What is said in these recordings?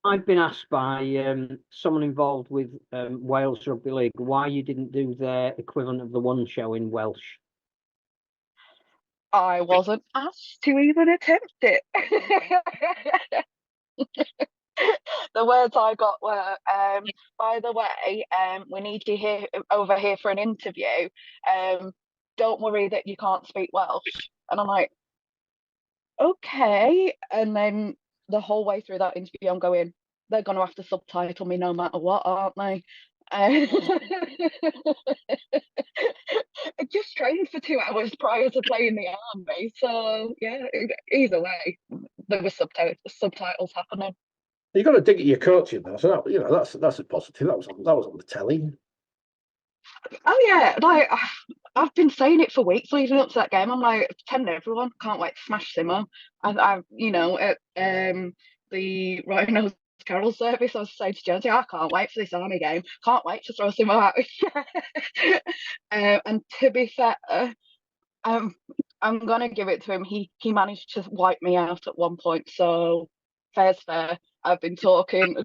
I've been asked by someone involved with Wales Rugby League why you didn't do their equivalent of the One Show in Welsh. I wasn't asked to even attempt it. The words I got were, by the way, we need you here over here for an interview. Don't worry that you can't speak Welsh. And I'm like, okay. And then the whole way through that interview, I'm going, they're going to have to subtitle me no matter what, aren't they? I just trained for 2 hours prior to playing the army. So, yeah, either way, there were subtitles happening. You've got to dig at your coaching though, so that, that's a positive. That was on the telly. Oh yeah, like I've been saying it for weeks leading up to that game. I'm like, telling everyone, can't wait to smash Simo. I've at the Rhinos Carol service, I was saying to Jonesy, I can't wait for this army game. Can't wait to throw Simo out. And to be fair, I'm gonna give it to him. He managed to wipe me out at one point, so fair's fair. I've been talking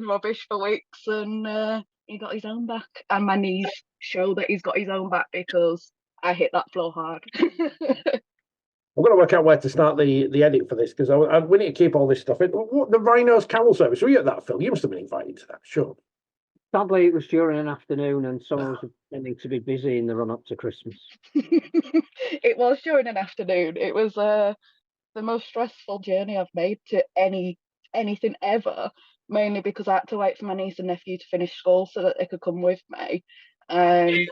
rubbish for weeks, and he got his own back. And my knees show that he's got his own back because I hit that floor hard. I'm going to work out where to start the edit for this because we need to keep all this stuff in. What, the Rhinos Carol service? Were you at that, Phil? You must have been invited to that, sure. Sadly, it was during an afternoon, and someone was intending to be busy in the run-up to Christmas. It was during an afternoon. It was the most stressful journey I've made to anything ever, mainly because I had to wait for my niece and nephew to finish school so that they could come with me. And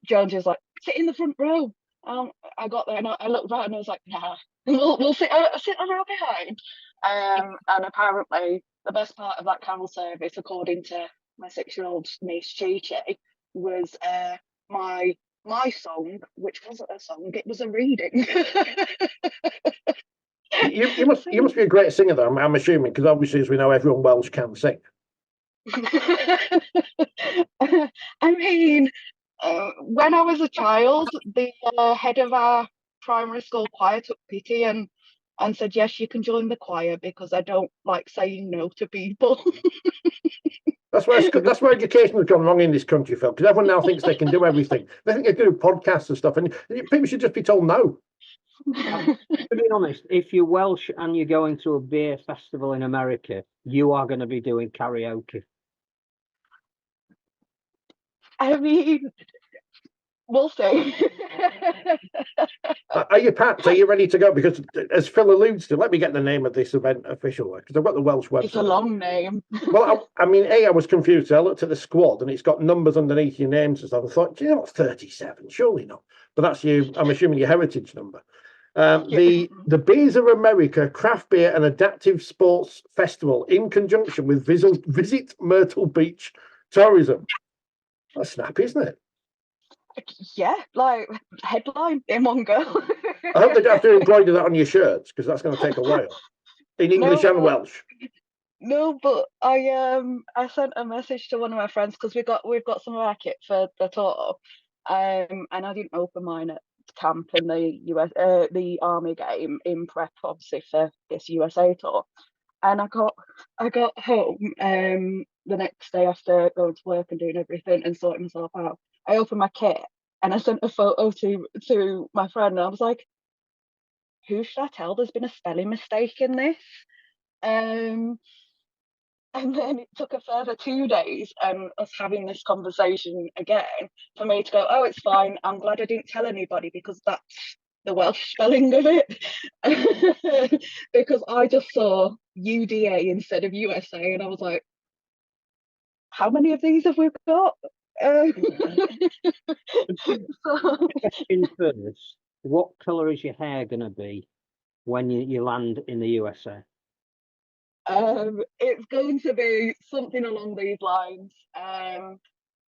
Jones was like, sit in the front row. I got there and I looked right and I was like, nah, we'll sit a row behind. And apparently the best part of that carol service, according to my 6-year-old niece Chi, was my song, which wasn't a song, it was a reading. You must be a great singer, though. I'm assuming, because obviously, as we know, everyone Welsh can sing. I mean, when I was a child, the head of our primary school choir took pity and said, yes, you can join the choir because I don't like saying no to people. That's where education has gone wrong in this country, Phil, because everyone now thinks they can do everything. They think they can do podcasts and stuff, and people should just be told no. To be honest, if you're Welsh and you're going to a beer festival in America, you are going to be doing karaoke. I mean, we'll see. Are you packed? Are you ready to go? Because as Phil alludes to, let me get the name of this event official, because I've got the Welsh website. It's a long name. Well, I mean, I was confused. I looked at the squad and it's got numbers underneath your names and stuff. I thought, you know what, 37? Surely not. But that's you. I'm assuming your heritage number. The Beers of America Craft Beer and Adaptive Sports Festival in conjunction with Visit Myrtle Beach Tourism. That's snappy, isn't it? Yeah, like headline in one go. I hope they don't have to embroider that on your shirts because that's going to take a while. In English and Welsh. No, but I sent a message to one of my friends because we've got some of our kit for the tour, and I didn't open mine at camp in the army game in prep obviously for this USA tour, and I got home the next day after going to work and doing everything and sorting myself out. I opened my kit and I sent a photo to my friend and I was like, who should I tell there's been a spelling mistake in this? And then it took a further 2 days and us having this conversation again for me to go, oh, it's fine. I'm glad I didn't tell anybody because that's the Welsh spelling of it. Because I just saw UDA instead of USA and I was like, how many of these have we got? Question first, what colour is your hair going to be when you land in the USA? It's going to be something along these lines.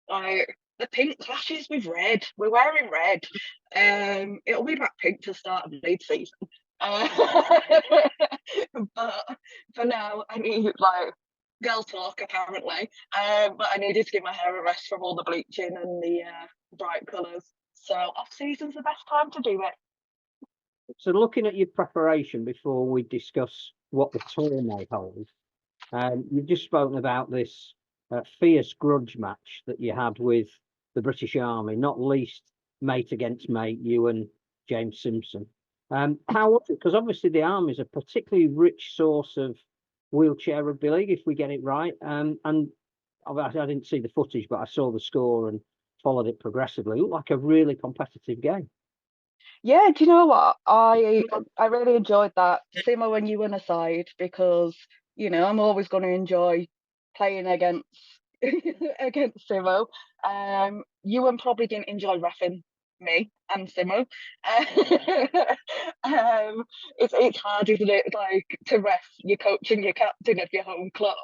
Like the pink clashes with red. We're wearing red. It'll be about pink to start of Leeds season. But for now, I need like girl talk apparently. But I needed to give my hair a rest from all the bleaching and the bright colours. So off season's the best time to do it. So looking at your preparation before we discuss what the tour may hold, You've just spoken about this fierce grudge match that you had with the British Army, not least mate against mate, you and James Simpson. How was it? Because obviously the Army is a particularly rich source of wheelchair rugby league, if we get it right. And I didn't see the footage, but I saw the score and followed it progressively. It looked like a really competitive game. Yeah, do you know what? I really enjoyed that. Simo and Ewan aside, because I'm always going to enjoy playing against against Simo. Ewan probably didn't enjoy reffing me and Simo. It's hard, isn't it? Like to ref your coach and your captain of your home club,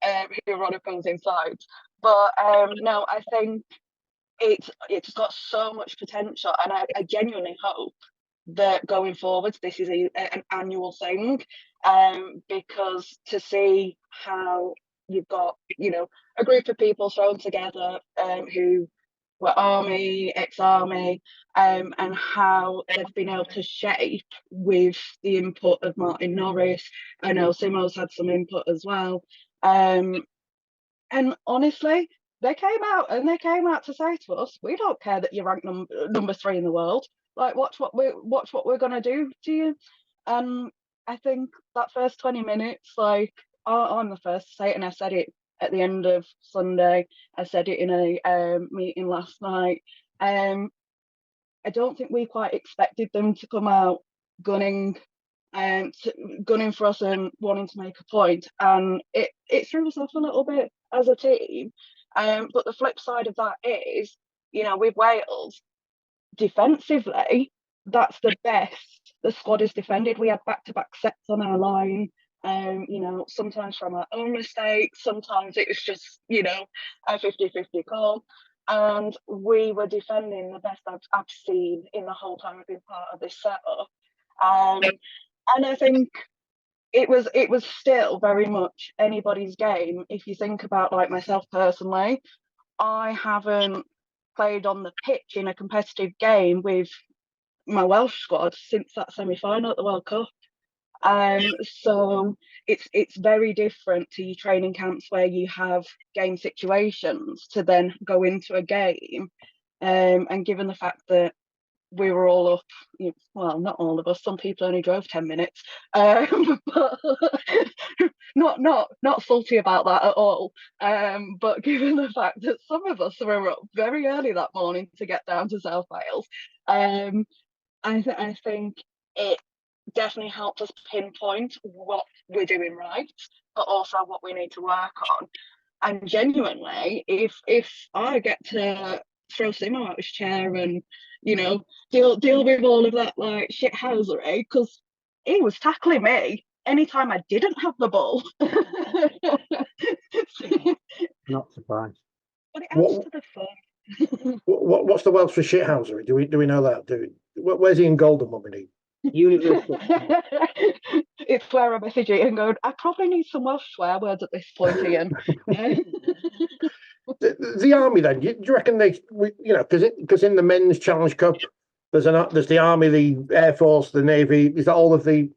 who are on opposing sides. But no, I think it's got so much potential, and I genuinely hope that going forwards this is an annual thing, because to see how you've got a group of people thrown together who were army, ex-army, and how they've been able to shape with the input of Martin Norris. I know Simo's had some input as well, and honestly, they came out to say to us, "We don't care that you're ranked number 3 in the world. Like, watch what we're gonna do to you." And I think that first 20 minutes, like, I'm the first to say it, and I said it at the end of Sunday. I said it in a meeting last night. I don't think we quite expected them to come out gunning for us and wanting to make a point, and it threw us off a little bit as a team. But the flip side of that is, with Wales, defensively, that's the best the squad has defended. We had back-to-back sets on our line, sometimes from our own mistakes, sometimes it was just, a 50-50 call. And we were defending the best I've seen in the whole time I've been part of this setup. And I think it was still very much anybody's game. If you think about, like, myself personally, I haven't played on the pitch in a competitive game with my Welsh squad since that semi-final at the World Cup. So it's very different to your training camps where you have game situations to then go into a game. And given the fact that we were all up, well, not all of us, some people only drove 10 minutes, but not salty about that at all. But given the fact that some of us were up very early that morning to get down to South Wales, I think it definitely helped us pinpoint what we're doing right, but also what we need to work on. And genuinely, if I get to throw Simo out his chair and deal with all of that, like, shithousery, because he was tackling me anytime I didn't have the ball. Not surprised. But it adds to the fun. What's the Welsh for shithousery? Do we know that? Where's he in Golden when we need? Universal. It's where I'm messaging and going, I probably need some Welsh swear words at this point, Ian. The Army, then, do you reckon because in the Men's Challenge Cup, there's the Army, the Air Force, the Navy, is that all of the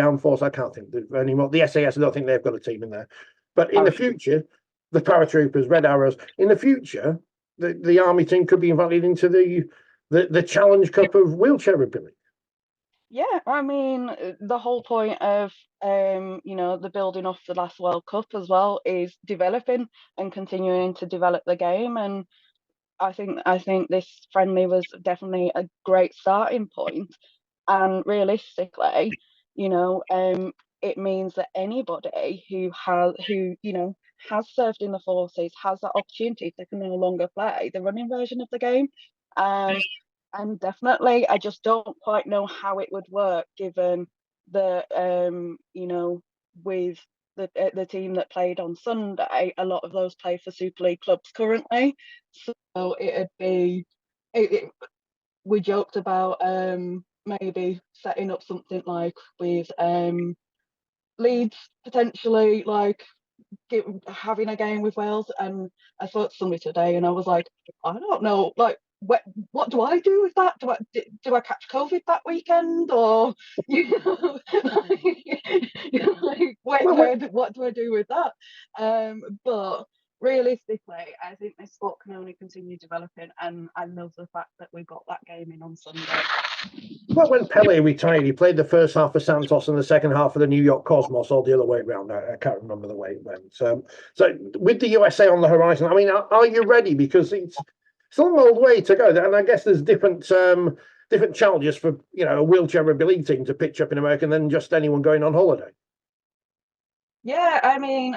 armed force? I can't think anymore. The SAS, I don't think they've got a team in there. But in the future, the paratroopers, Red Arrows, in the future, the Army team could be invited into the Challenge Cup of wheelchair rugby league. Yeah, I mean, the whole point of the building off the last World Cup as well is developing and continuing to develop the game. And I think this friendly was definitely a great starting point. And realistically, it means that anybody who has served in the forces has that opportunity if they can no longer play the running version of the game. And definitely, I just don't quite know how it would work given the with the team that played on Sunday, a lot of those play for Super League clubs currently. So it'd be, we joked about maybe setting up something like with Leeds potentially, like having a game with Wales. And I spoke to somebody today and I was like, I don't know, like, what do I do with that? Do I catch COVID that weekend, or what do I do with that? But realistically, I think this sport can only continue developing, and I love the fact that we got that game in on Sunday. Well, when Pele retired, he played the first half of Santos and the second half of the New York Cosmos, or the other way around. I can't remember the way it went. So with the USA on the horizon, I mean, are you ready? Because it's a long way to go, and I guess there's different challenges for a wheelchair rugby league team to pitch up in America than just anyone going on holiday. Yeah, I mean,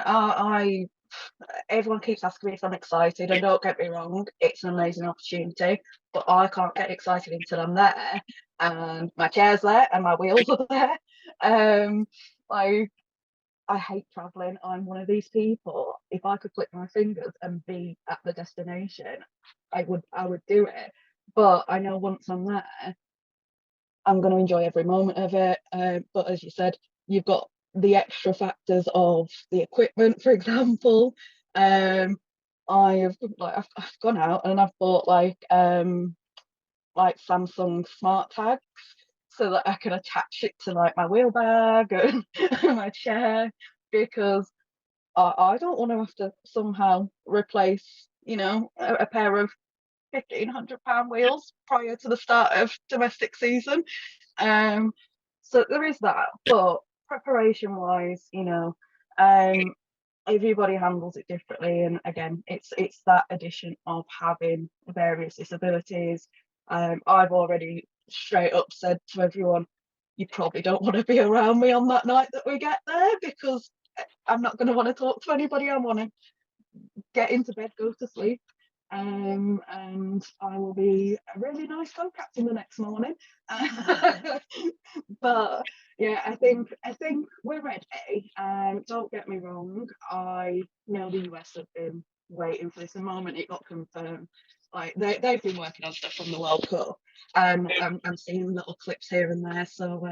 everyone keeps asking me if I'm excited, and don't get me wrong, it's an amazing opportunity, but I can't get excited until I'm there and my chair's there and my wheels are there. I hate traveling. I'm one of these people. If I could click my fingers and be at the destination, I would do it. But I know once I'm there, I'm going to enjoy every moment of it. But as you said, you've got the extra factors of the equipment, for example. I've gone out and I've bought like Samsung smart tags so that I can attach it to like my wheel bag and my chair, because I don't want to have to somehow replace, a pair of £1,500 wheels prior to the start of domestic season. So there is that, but preparation wise, everybody handles it differently, and again, it's that addition of having various disabilities. I've already straight up said to everyone, you probably don't want to be around me on that night that we get there, because I'm not going to want to talk to anybody. I want to get into bed, go to sleep, and I will be a really nice co-captain the next morning. But yeah, I think we're ready. Don't get me wrong, I know the US have been waiting for this. The moment it got confirmed, like they've been working on stuff from the World Cup, and I'm seeing little clips here and there. So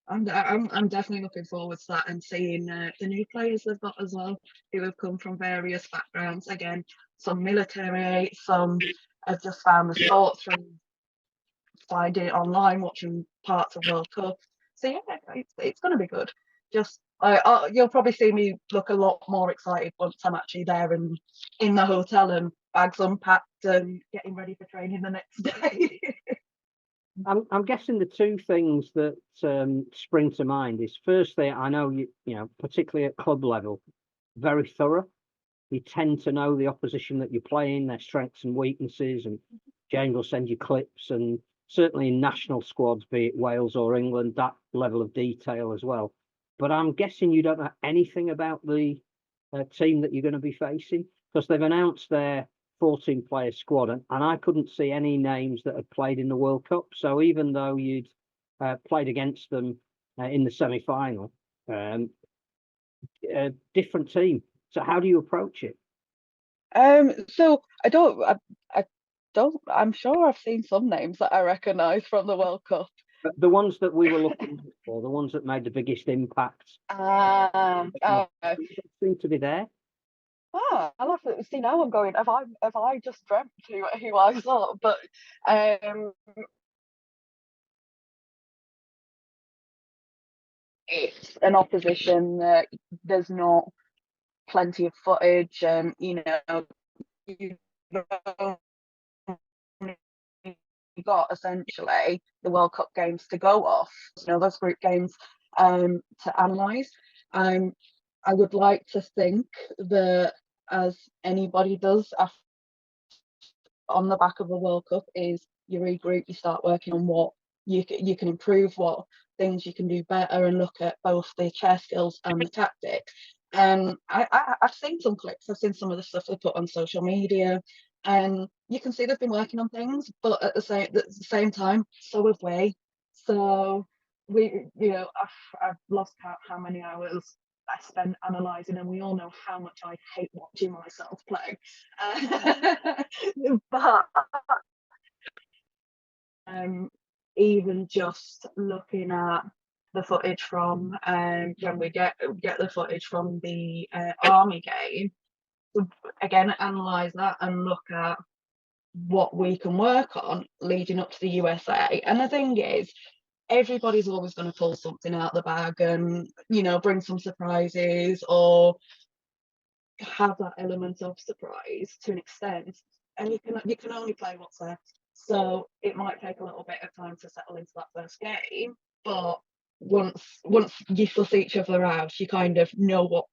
I'm definitely looking forward to that, and seeing the new players they've got as well, who have come from various backgrounds. Again, some military, some have just found the sport through finding it online, watching parts of World Cup. So yeah, it's going to be good. Just you'll probably see me look a lot more excited once I'm actually there and in the hotel and bags unpacked and getting ready for training the next day. I'm guessing the two things that spring to mind is, firstly, I know you particularly at club level, very thorough. You tend to know the opposition that you're playing, their strengths and weaknesses, and James will send you clips, and certainly in national squads, be it Wales or England, that level of detail as well. But I'm guessing you don't know anything about the team that you're going to be facing, because they've announced their 14-player squad, and I couldn't see any names that had played in the World Cup. So even though you'd played against them in the semi-final, different team. So how do you approach it? So I'm sure I've seen some names that I recognise from the World Cup. The ones that we were looking for, the ones that made the biggest impact, seem to be there. I'll have to see. Now I'm going, have I just dreamt who I saw? But it's an opposition that there's not plenty of footage, and you got essentially the World Cup games to go off, those group games to analyse. I would like to think that, as anybody does on the back of a World Cup, is you regroup, you start working on what you can improve, what things you can do better, and look at both the chair skills and the tactics. And I've seen some clips, I've seen some of the stuff they put on social media, and you can see they've been working on things, but at the same time, so have we. So we, I've lost count how many hours I spend analysing, and we all know how much I hate watching myself play. But even just looking at the footage from when we get the footage from the Army game, again, analyse that and look at what we can work on leading up to the USA. And the thing is, everybody's always going to pull something out of the bag and, you know, bring some surprises or have that element of surprise to an extent. And you can only play what's there. So it might take a little bit of time to settle into that first game, but once you suss each other out, you kind of know what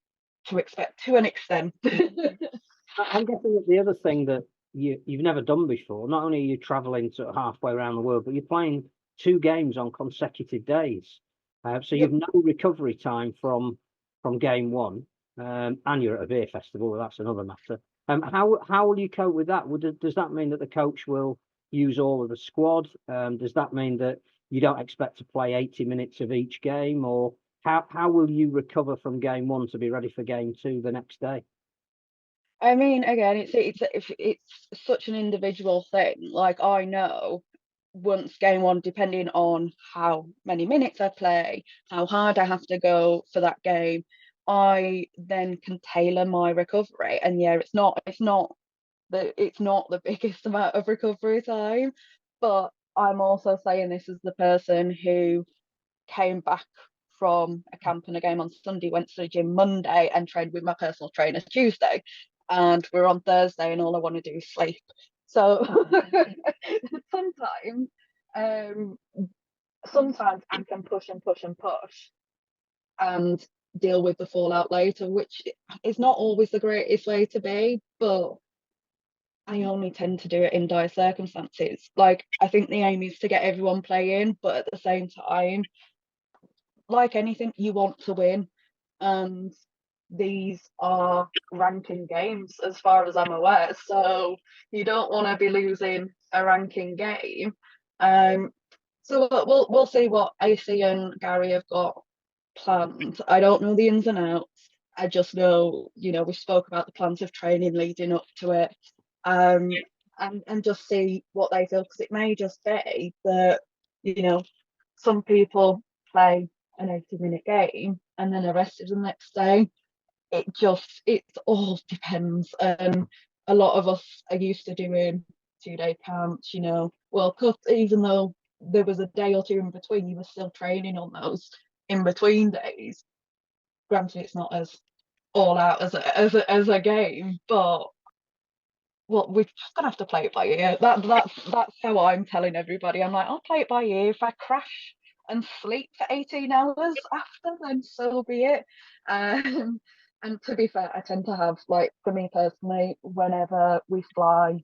to expect to an extent. I'm guessing that the other thing that you've never done before, not only are you traveling sort of halfway around the world, but you're playing 2 games on consecutive days. So you've no recovery time from game 1, and you're at a beer festival. That's another matter. How will you cope with that? Does that mean that the coach will use all of the squad? Does that mean that you don't expect to play 80 minutes of each game, or how will you recover from game 1 to be ready for game 2 the next day? I mean, again, it's such an individual thing. Like, I know once game 1, depending on how many minutes I play, how hard I have to go for that game, I then can tailor my recovery. And yeah, it's not the biggest amount of recovery time, but I'm also saying this as the person who came back from a camp and a game on Sunday, went to the gym Monday and trained with my personal trainer Tuesday, and we're on Thursday and all I want to do is sleep. So sometimes sometimes I can push and push and push and deal with the fallout later, which is not always the greatest way to be, but I only tend to do it in dire circumstances. Like, I think the aim is to get everyone playing, but at the same time, like anything, you want to win. And these are ranking games as far as I'm aware. So you don't want to be losing a ranking game. So we'll see what AC and Gary have got planned. I don't know the ins and outs. I just know, you know, we spoke about the plans of training leading up to it. And just see what they feel, because it may just be that, you know, some people play an 80-minute game and then are rested the next day. It all depends. A lot of us are used to doing 2-day camps, you know, World Cup, even though there was a day or 2 in between, you were still training on those in between days. Granted, it's not as all out as a game, but well, we're just gonna have to play it by ear. That's how I'm telling everybody. I'm like, I'll play it by ear. If I crash and sleep for 18 hours after, then so be it. And to be fair, I tend to have, like, for me personally, whenever we fly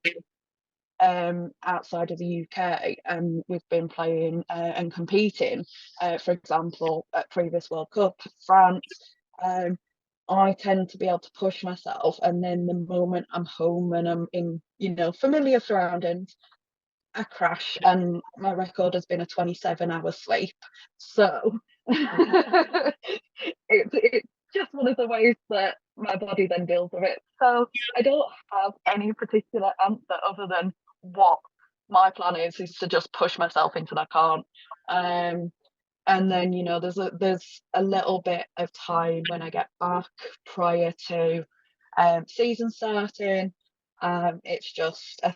outside of the UK and we've been playing and competing, for example, at previous World Cup, France, I tend to be able to push myself, and then the moment I'm home and I'm in, you know, familiar surroundings, I crash, and my record has been a 27-hour sleep. So it's just one of the ways that my body then deals with it. So I don't have any particular answer other than what my plan is to just push myself until I can't. And then, you know, there's a little bit of time when I get back prior to season starting. It's just, I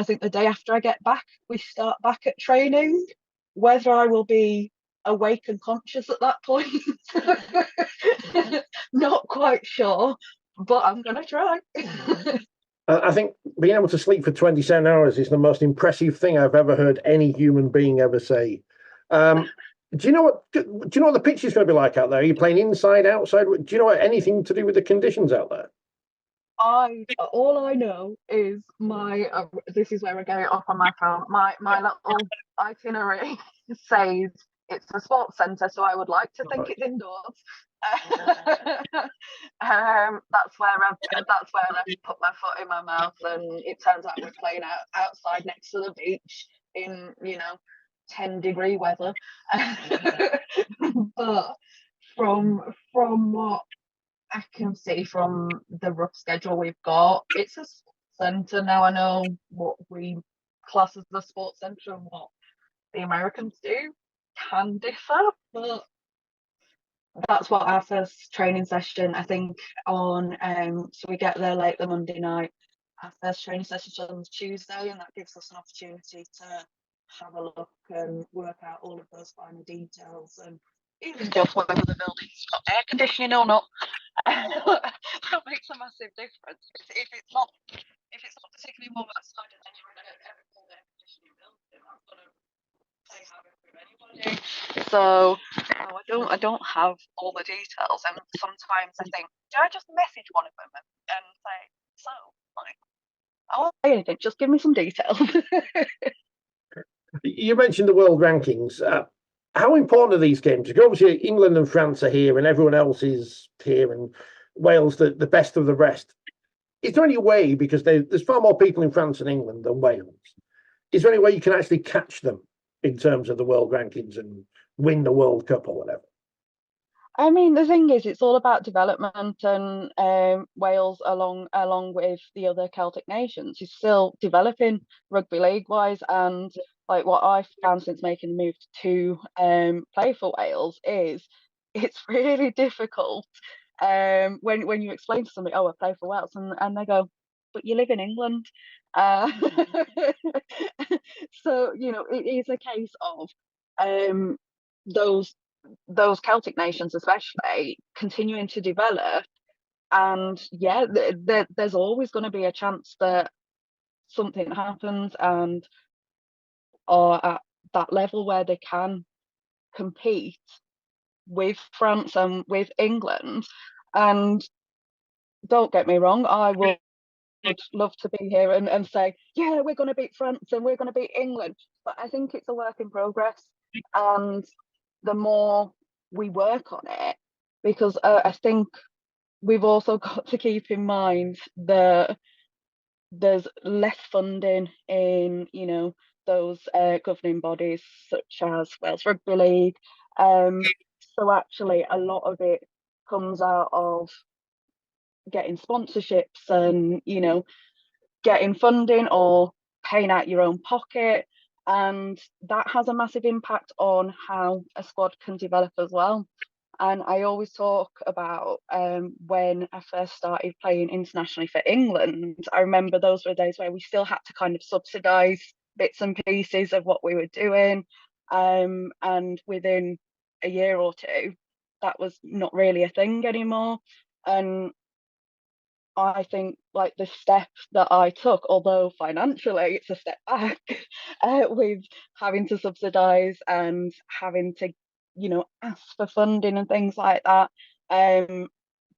think the day after I get back, we start back at training. Whether I will be awake and conscious at that point, not quite sure, but I'm gonna try. I think being able to sleep for 27 hours is the most impressive thing I've ever heard any human being ever say. Do you know what the pitch is going to be like out there? Are you playing inside, outside? Do you know anything to do with the conditions out there? All I know is this is where I get it off on my phone. My little itinerary says it's a sports centre, so I would like to think it's indoors. That's where I put my foot in my mouth, and it turns out we're playing outside next to the beach in, you know, 10-degree weather. But from what I can see from the rough schedule we've got, it's a sports centre. Now I know what we class as the sports centre and what the Americans do can differ, but that's what our first training session, I think, on so we get there late the Monday night, our first training session on Tuesday, and that gives us an opportunity to have a look and work out all of those finer details, and even just whether the building's got air conditioning or not. That makes a massive difference. If it's not particularly warm outside, and then you're in a air conditioning building, that's going to play havoc with anybody. So I don't have all the details, and sometimes I think, do I just message one of them and say, so like, I won't say anything, just give me some details. You mentioned the world rankings. How important are these games? Because obviously England and France are here, and everyone else is here, and Wales the best of the rest. Is there any way, because there's far more people in France and England than Wales, is there any way you can actually catch them in terms of the world rankings and win the World Cup or whatever? I mean, the thing is, it's all about development, and Wales, along with the other Celtic nations, is still developing rugby league wise. And like what I've found since making the move to play for Wales is it's really difficult when you explain to somebody, oh, I play for Wales, and they go, but you live in England. So it is a case of those Celtic nations, especially, continuing to develop. And yeah, there's always going to be a chance that something happens and are at that level where they can compete with France and with England. And don't get me wrong, I would love to be here and say, yeah, we're going to beat France and we're going to beat England. But I think it's a work in progress. And the more we work on it, because I think we've also got to keep in mind that there's less funding in, those governing bodies such as Wales Rugby League. So actually, a lot of it comes out of getting sponsorships and, getting funding or paying out your own pocket. And that has a massive impact on how a squad can develop as well. And I always talk about when I first started playing internationally for England, I remember those were days where we still had to kind of subsidise bits and pieces of what we were doing. And within a year or two, that was not really a thing anymore. And I think like the step that I took, although financially it's a step back, with having to subsidise and having to, ask for funding and things like that.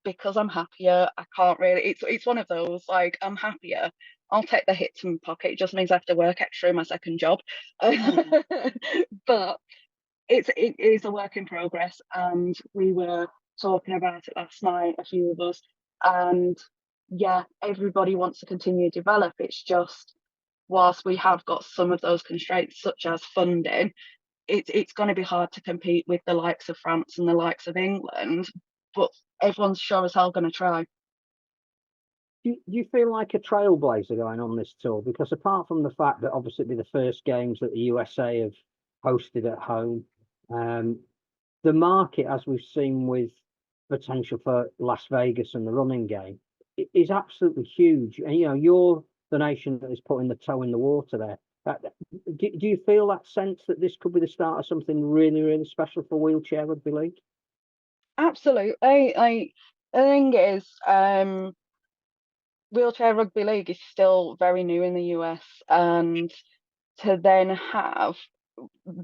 Because I'm happier, I can't really. It's one of those, like, I'm happier, I'll take the hits in my pocket. It just means I have to work extra in my second job. But it is a work in progress, and we were talking about it last night, a few of us, and yeah, everybody wants to continue to develop. It's just, whilst we have got some of those constraints such as funding, it's going to be hard to compete with the likes of France and the likes of England, but everyone's sure as hell going to try. Do you feel like a trailblazer going on this tour? Because apart from the fact that obviously it'll be the first games that the USA have hosted at home, the market, as we've seen with potential for Las Vegas and the running game, is absolutely huge. And you're the nation that is putting the toe in the water there. Do you feel that sense that this could be the start of something really, really special for wheelchair rugby league? Absolutely. The thing is, wheelchair rugby league is still very new in the US, and to then have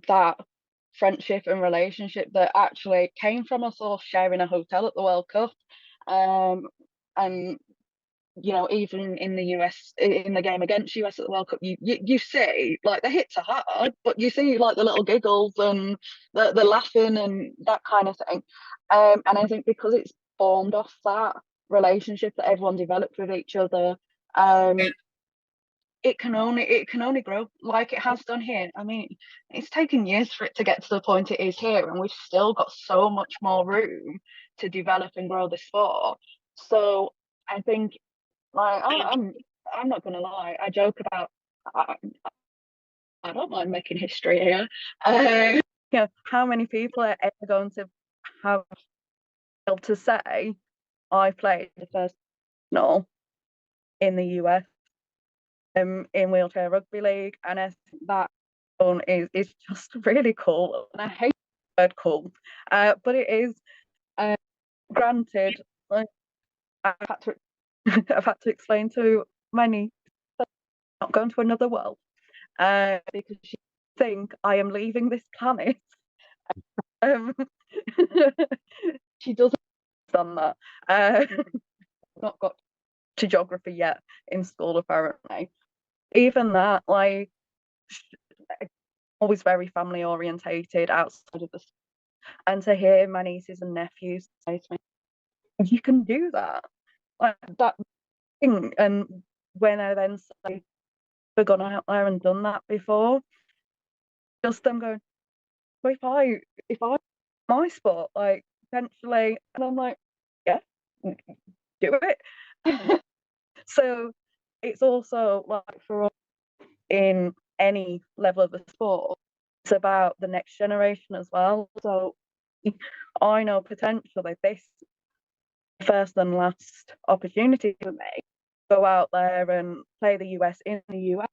that friendship and relationship that actually came from us all sharing a hotel at the World Cup, and even in the US, in the game against US at the World Cup, you see like the hits are hard, but you see like the little giggles and the laughing and that kind of thing. And I think because it's formed off that relationship that everyone developed with each other, it can only grow like it has done here. I mean, it's taken years for it to get to the point it is here, and we've still got so much more room to develop and grow the sport. So I think, like, I'm not gonna lie, I joke about I don't mind making history here. How many people are ever going to have able to say I played the first national in the US? in Wheelchair Rugby League, and I think that one is just really cool. And I hate the word cool, but it is. Granted, like, I've had to I've had to explain to my niece that I'm not going to another world, because she think I am leaving this planet. Um, she doesn't understand that. Not got to geography yet in school, apparently. Even that, like, always very family orientated outside of the school. And to hear my nieces and nephews say to me, "You can do that," like that thing. And when I then say, "We've gone out there and done that before," just them going, "Well, if I my sport, like, potentially," and I'm like, "Yeah, do it." So it's also like, for us in any level of the sport, it's about the next generation as well. So I know potentially this first and last opportunity for me to go out there and play the US in the US.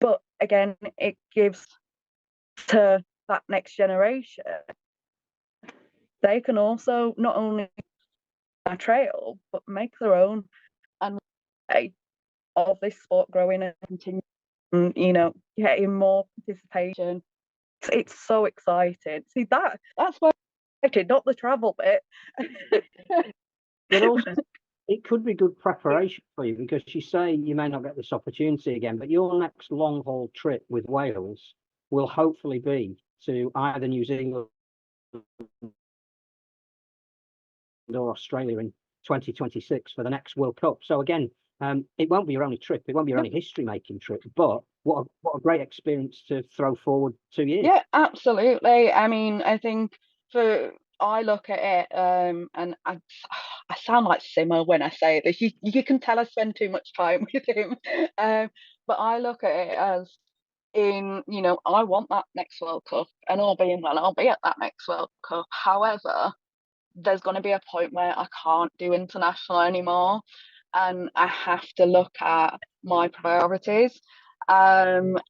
But again, it gives to that next generation, they can also not only a trail but make their own and way of this sport growing and continuing, getting more participation. It's so exciting. See, that's why I'm excited, not the travel bit. But also, it could be good preparation for you, because you say you may not get this opportunity again, but your next long haul trip with Wales will hopefully be to either New Zealand or Australia in 2026 for the next World Cup. So again, it won't be your only trip. It won't be your only history-making trip. But what a great experience to throw forward 2 years. Yeah, absolutely. I mean, I think I look at it, and I sound like Simmer when I say this. You can tell I spend too much time with him. But I look at it as, I want that next World Cup, and all being well, I'll be at that next World Cup. However, there's going to be a point where I can't do international anymore, and I have to look at my priorities. And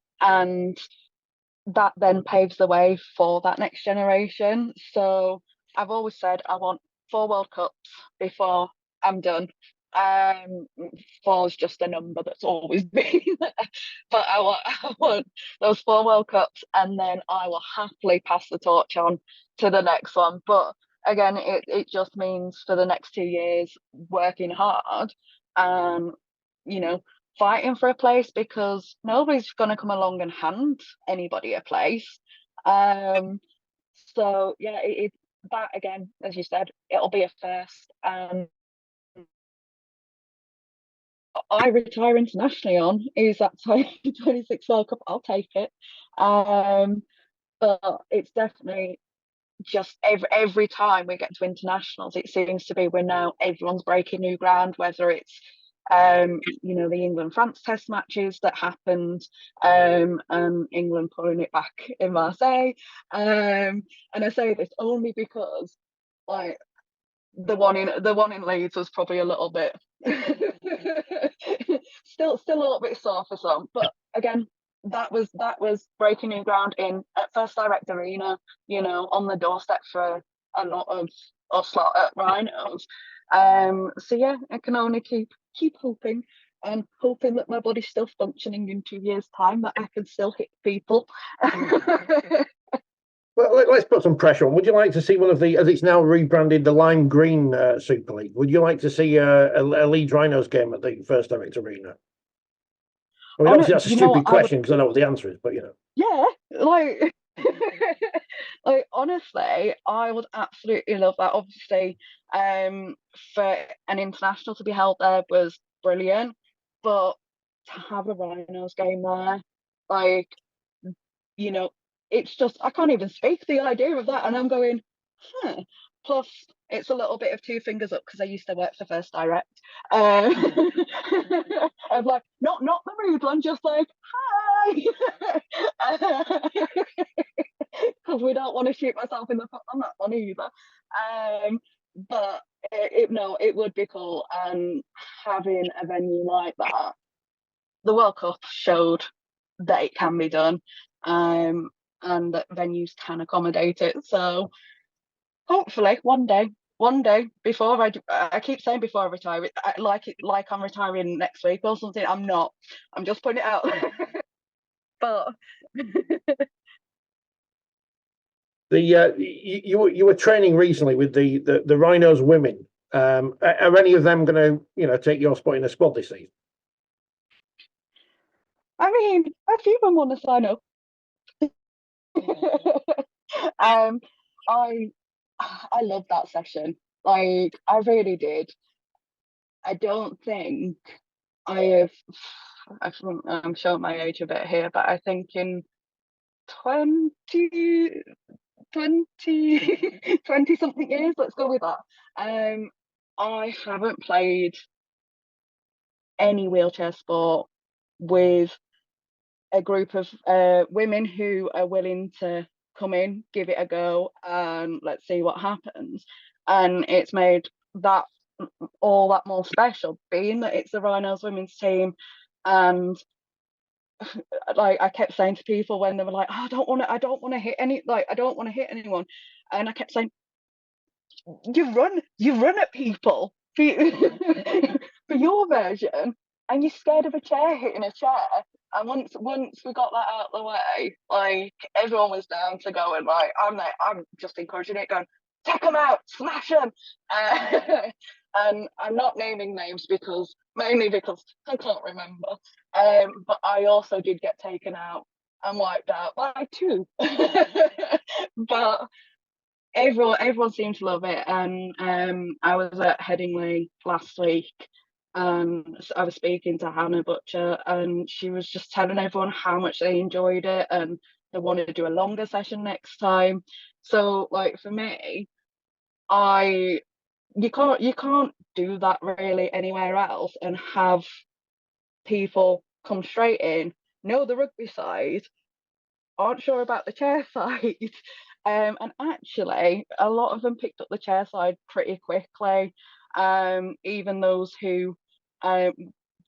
that then paves the way for that next generation. So I've always said I want 4 World Cups before I'm done. 4 is just a number that's always been there. But I want those 4 World Cups, and then I will happily pass the torch on to the next one. But again, it just means for the next 2 years working hard and, fighting for a place, because nobody's going to come along and hand anybody a place. So yeah, it's that again, as you said, it'll be a first. I retire internationally on is that 2026 World Cup. I'll take it. But it's definitely just every time we get to internationals, it seems to be everyone's breaking new ground, whether it's the England-France test matches that happened, and England pulling it back in Marseille. And I say this only because, like, the one in Leeds was probably a little bit still a little bit sore for some, but again, that was breaking new ground at First Direct Arena, on the doorstep for a lot of us lot at Rhinos. So yeah, I can only keep hoping, and hoping that my body's still functioning in 2 years' time, that I can still hit people. Well, let's put some pressure on. Would you like to see one of the, as it's now rebranded, the lime green Super League? Would you like to see a Leeds Rhinos game at the First Direct Arena? I mean, obviously that's a stupid question because I know what the answer is, but Yeah, like, like, honestly, I would absolutely love that. Obviously, for an international to be held there was brilliant, but to have a Rhinos game there, like, it's just, I can't even speak the idea of that, and I'm going, Plus, it's a little bit of 2 fingers up because I used to work for First Direct. I'm like, not the rude one, just like, hi, because we don't want to shoot myself in the foot on that one either. But it would be cool, and having a venue like that the World Cup showed that it can be done, and that venues can accommodate it. So hopefully one day before I keep saying before I retire, like I'm retiring next week or something. I'm not. I'm just putting it out. But you were training recently with the Rhinos women. Are any of them going to take your spot in the squad this season? I mean, a few of them want to sign up. I love that session. Like, I really did. I don't think I have. I'm showing my age a bit here, but I think in 20 something years, let's go with that. I haven't played any wheelchair sport with a group of women who are willing to come in, give it a go, and let's see what happens. And it's made that all that more special, being that it's the Rhinos women's team. And like I kept saying to people when they were like, oh, I don't want to hit anyone, and I kept saying, you run at people for your version, and you're scared of a chair hitting a chair. And once we got that out of the way, like everyone was down to go, and like I'm just encouraging it, going, take them out, smash them. And I'm not naming names mainly because I can't remember. But I also did get taken out and wiped out by two. But everyone seemed to love it. And I was at Headingley last week, and I was speaking to Hannah Butcher, and she was just telling everyone how much they enjoyed it and they wanted to do a longer session next time. So like for me, you can't do that really anywhere else and have people come straight in, know the rugby side, aren't sure about the chair side. And actually, a lot of them picked up the chair side pretty quickly. Even those who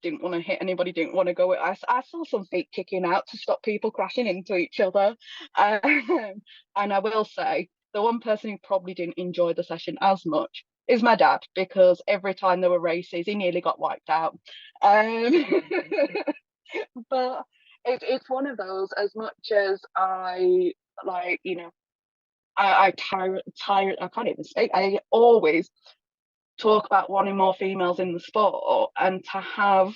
didn't want to hit anybody, didn't want to go. I saw some feet kicking out to stop people crashing into each other. And I will say, the one person who probably didn't enjoy the session as much is my dad, because every time there were races, he nearly got wiped out. But it's one of those, as much as I like, I can't even speak. I always talk about wanting more females in the sport, and to have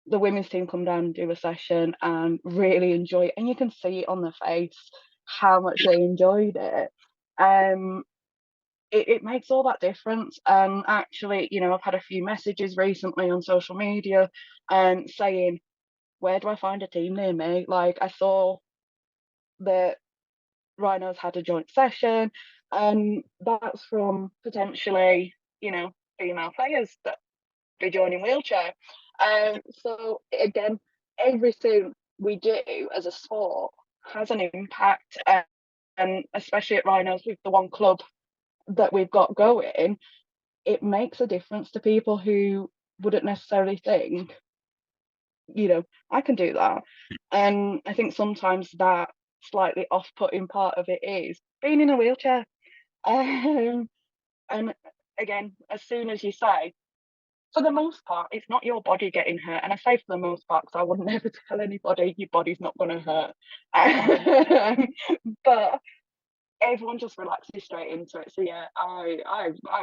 the women's team come down and do a session and really enjoy it, and you can see it on their face how much they enjoyed it. It makes all that difference. And actually, I've had a few messages recently on social media saying, where do I find a team near me? Like, I saw that Rhinos had a joint session, and that's from potentially, female players that be joining wheelchair. So again, everything we do as a sport has an impact, and especially at Rhinos with the one club that we've got going, it makes a difference to people who wouldn't necessarily think, I can do that. And I think sometimes that slightly off-putting part of it is being in a wheelchair. And again, as soon as you say, for the most part, it's not your body getting hurt. And I say for the most part because I would never tell anybody your body's not going to hurt. But everyone just relaxes straight into it. So yeah, I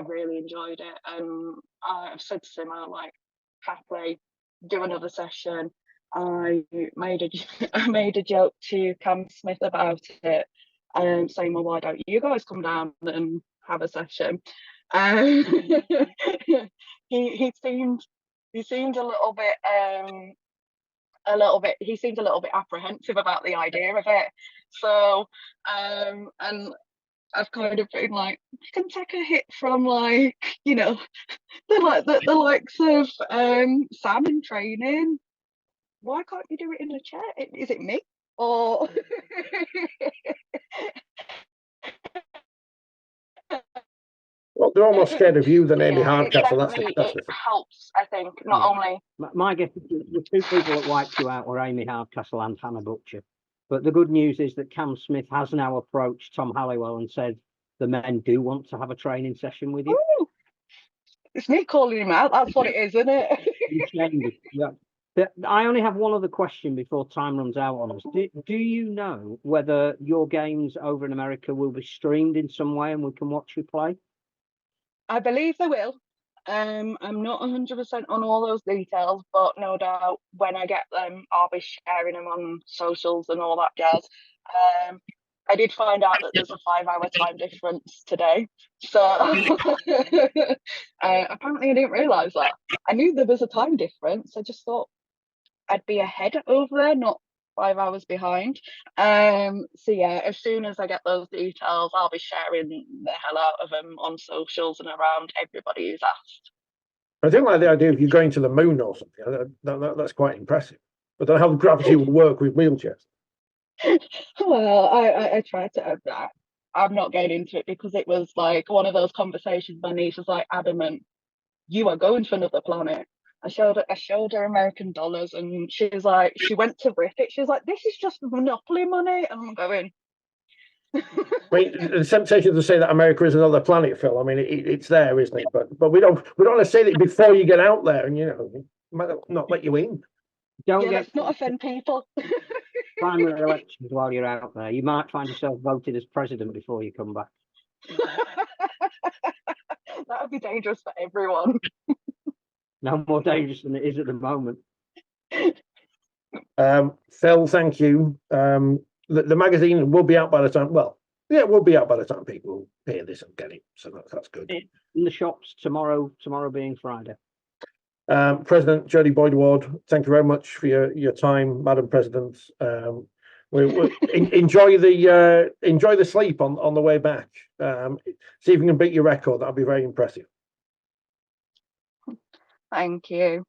really enjoyed it, and I've said to Simmer, like, happily do another session. I made a joke to Cam Smith about it, saying, well, why don't you guys come down and have a session? He seemed he seemed a little bit apprehensive about the idea of it. So and I've kind of been like, you can take a hit from, like, the likes of Sam in training. Why can't you do it in a chair? Is it me? Or they're almost scared of you than Amy Yeah, it Hardcastle. definitely That's it the thing. helps. I think not Yeah. only My guess is the two people that wiped you out were Amy Hardcastle and Hannah Butcher. But the good news is that Cam Smith has now approached Tom Halliwell and said the men do want to have a training session with you. Ooh, it's me calling him out. That's what it is, isn't it? You changed it, yeah. I only have one other question before time runs out on us. Do you know whether your games over in America will be streamed in some way and we can watch you play? I believe they will. I'm not 100% on all those details, but no doubt when I get them, I'll be sharing them on socials and all that jazz. I did find out that there's a 5-hour time difference today, so apparently I didn't realise that. I knew there was a time difference. I just thought I'd be ahead over there, not 5 hours behind. So yeah, as soon as I get those details, I'll be sharing the hell out of them on socials and around everybody who's asked. I don't like the idea of you going to the moon or something. That's quite impressive. I don't know how gravity will work with wheelchairs. Well, I tried to. I'm not going into it because it was like one of those conversations. My niece was like adamant, "You are going to another planet." I showed her American dollars, and she was like, she went to rip it. She was like, "This is just Monopoly money," and I'm going. I mean, the temptation to say that America is another planet, Phil. I mean, it's there, isn't it? But we don't want to say that before you get out there, and might not let you in. Don't Yeah, get let's not offend people. primary elections while you're out there. You might find yourself voted as president before you come back. That would be dangerous for everyone. Um, No more dangerous than it is at the moment. Phil, thank you. The magazine will be out by the time. Well, yeah, it will be out by the time people hear this and get it. So that's good. In the shops tomorrow being Friday. President Jodie Boyd-Ward, thank you very much for your time, Madam President. Enjoy the sleep on the way back. See if you can beat your record. That'll be very impressive. Thank you.